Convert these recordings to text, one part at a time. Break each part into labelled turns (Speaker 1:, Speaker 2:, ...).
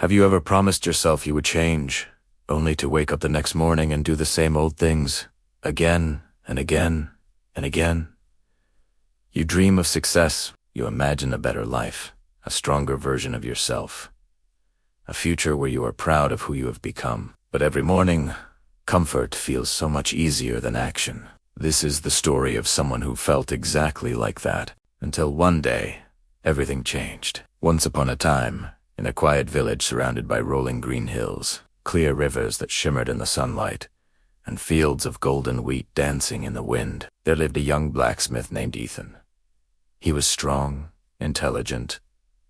Speaker 1: Have you ever promised yourself you would change, only to wake up the next morning and do the same old things, again and again and again? You dream of success, you imagine a better life, a stronger version of yourself, a future where you are proud of who you have become. But every morning, comfort feels so much easier than action. This is the story of someone who felt exactly like that, until one day, everything changed. Once upon a time, in a quiet village surrounded by rolling green hills, clear rivers that shimmered in the sunlight, and fields of golden wheat dancing in the wind, there lived a young blacksmith named Ethan. He was strong, intelligent,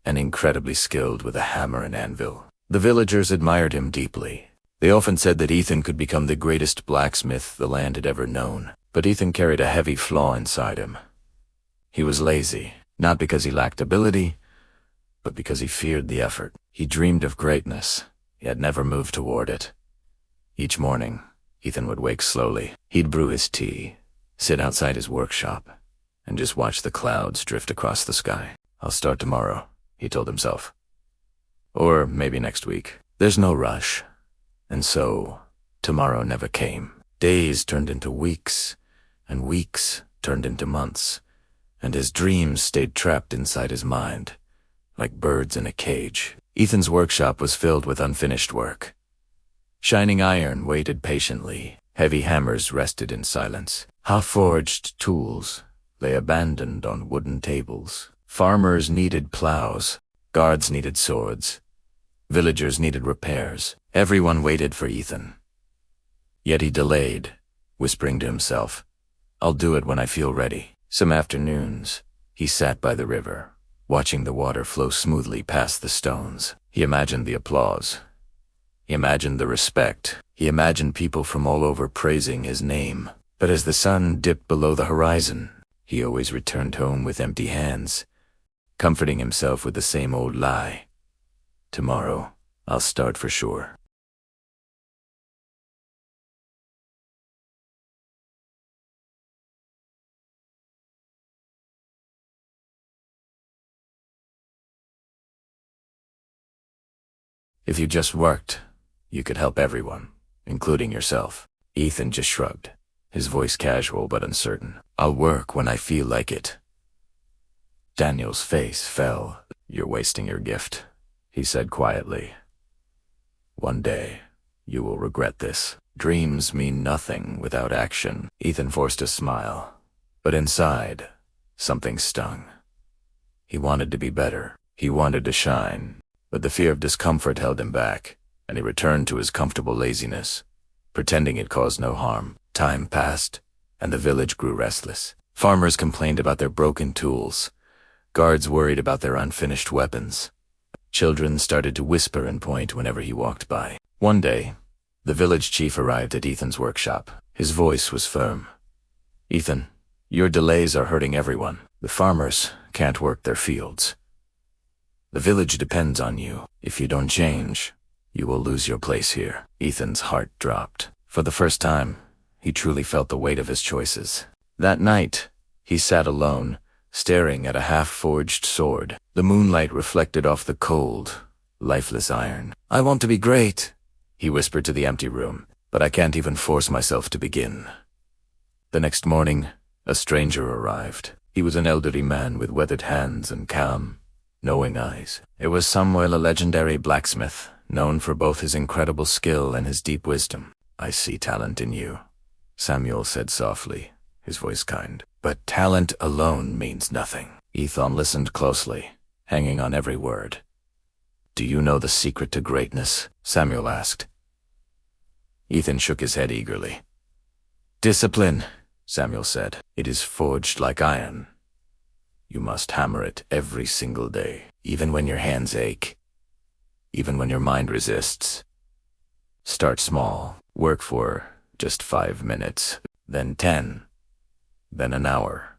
Speaker 1: and incredibly skilled with a hammer and anvil. The villagers admired him deeply. They often said that Ethan could become the greatest blacksmith the land had ever known. But Ethan carried a heavy flaw inside him. He was lazy, not because he lacked ability, but because he feared the effort. He dreamed of greatness, yet never moved toward it. Each morning, Ethan would wake slowly. He'd brew his tea, sit outside his workshop, and just watch the clouds drift across the sky. "I'll start tomorrow," he told himself. "Or maybe next week. There's no rush." And so, tomorrow never came. Days turned into weeks, and weeks turned into months, and his dreams stayed trapped inside his mind, like birds in a cage. Ethan's workshop was filled with unfinished work. Shining iron waited patiently. Heavy hammers rested in silence. Half-forged tools lay abandoned on wooden tables. Farmers needed plows. Guards needed swords. Villagers needed repairs. Everyone waited for Ethan. Yet he delayed, whispering to himself, "I'll do it when I feel ready." Some afternoons, he sat by the river, watching the water flow smoothly past the stones. He imagined the applause. He imagined the respect. He imagined people from all over praising his name. But as the sun dipped below the horizon, he always returned home with empty hands, comforting himself with the same old lie. "Tomorrow, I'll start for sure." If you just worked, you could help everyone, including yourself. Ethan just shrugged, his voice casual but uncertain. "I'll work when I feel like it." Daniel's face fell. "You're wasting your gift," he said quietly. "One day, you will regret this. Dreams mean nothing without action." Ethan forced a smile, but inside, something stung. He wanted to be better. He wanted to shine. But the fear of discomfort held him back, and he returned to his comfortable laziness, pretending it caused no harm. Time passed, and the village grew restless. Farmers complained about their broken tools. Guards worried about their unfinished weapons. Children started to whisper and point whenever he walked by. One day, the village chief arrived at Ethan's workshop. His voice was firm. "Ethan, your delays are hurting everyone. The farmers can't work their fields. The village depends on you. If you don't change, you will lose your place here." Ethan's heart dropped. For the first time, he truly felt the weight of his choices. That night, he sat alone, staring at a half-forged sword. The moonlight reflected off the cold, lifeless iron. "I want to be great," he whispered to the empty room, "but I can't even force myself to begin." The next morning, a stranger arrived. He was an elderly man with weathered hands and calm, knowing eyes. It was Samuel, a legendary blacksmith, known for both his incredible skill and his deep wisdom. "I see talent in you," Samuel said softly, his voice kind. "But talent alone means nothing." Ethan listened closely, hanging on every word. "Do you know the secret to greatness?" Samuel asked. Ethan shook his head eagerly. "Discipline," Samuel said. "It is forged like iron. You must hammer it every single day, even when your hands ache, even when your mind resists. Start small, work for just 5 minutes, then 10, then an hour.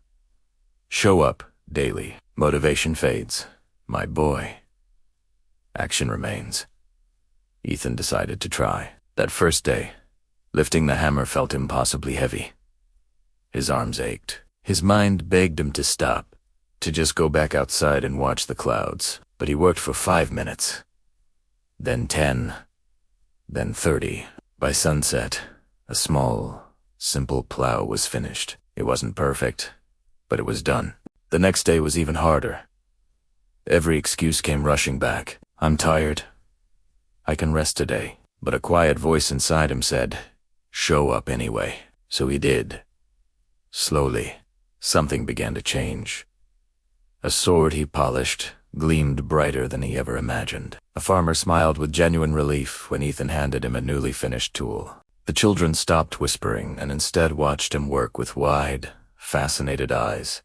Speaker 1: Show up daily. Motivation fades, my boy. Action remains." Ethan decided to try. That first day, lifting the hammer felt impossibly heavy. His arms ached. His mind begged him to stop, to just go back outside and watch the clouds. But he worked for 5 minutes. then 10, then 30. By sunset, a small, simple plow was finished. It wasn't perfect, but it was done. The next day was even harder. Every excuse came rushing back. I'm tired. I can rest today. But a quiet voice inside him said, show up anyway. So he did. Slowly, something began to change. A sword he polished gleamed brighter than he ever imagined. A farmer smiled with genuine relief when Ethan handed him a newly finished tool. The children stopped whispering and instead watched him work with wide, fascinated eyes.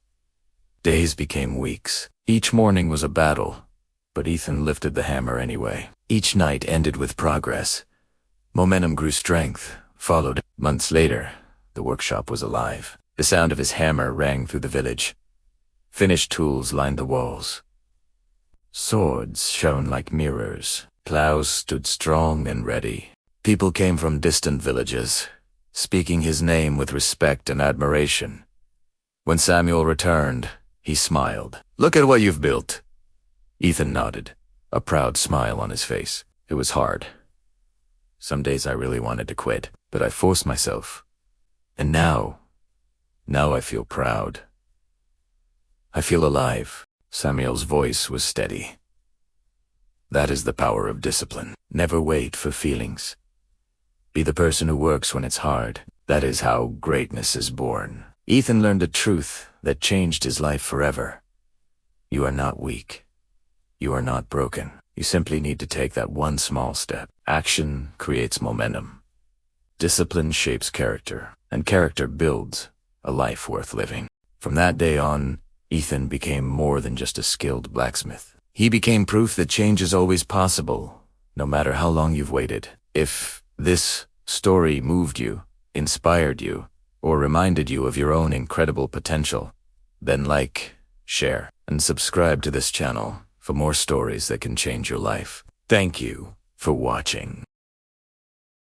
Speaker 1: Days became weeks. Each morning was a battle, but Ethan lifted the hammer anyway. Each night ended with progress. Momentum grew strength, followed. Months later, the workshop was alive. The sound of his hammer rang through the village. Finished tools lined the walls. Swords shone like mirrors. Plows stood strong and ready. People came from distant villages, speaking his name with respect and admiration. When Samuel returned, he smiled. Look at what you've built. Ethan nodded, a proud smile on his face. It was hard. Some days I really wanted to quit, but I forced myself. And now I feel proud. I feel alive. Samuel's voice was steady. That is the power of discipline. Never wait for feelings. Be the person who works when it's hard. That is how greatness is born. Ethan learned a truth that changed his life forever. You are not weak. You are not broken. You simply need to take that one small step. Action creates momentum. Discipline shapes character, and character builds a life worth living. From that day on, Ethan became more than just a skilled blacksmith. He became proof that change is always possible, no matter how long you've waited. If this story moved you, inspired you, or reminded you of your own incredible potential, then like, share, and subscribe to this channel for more stories that can change your life. Thank you for watching.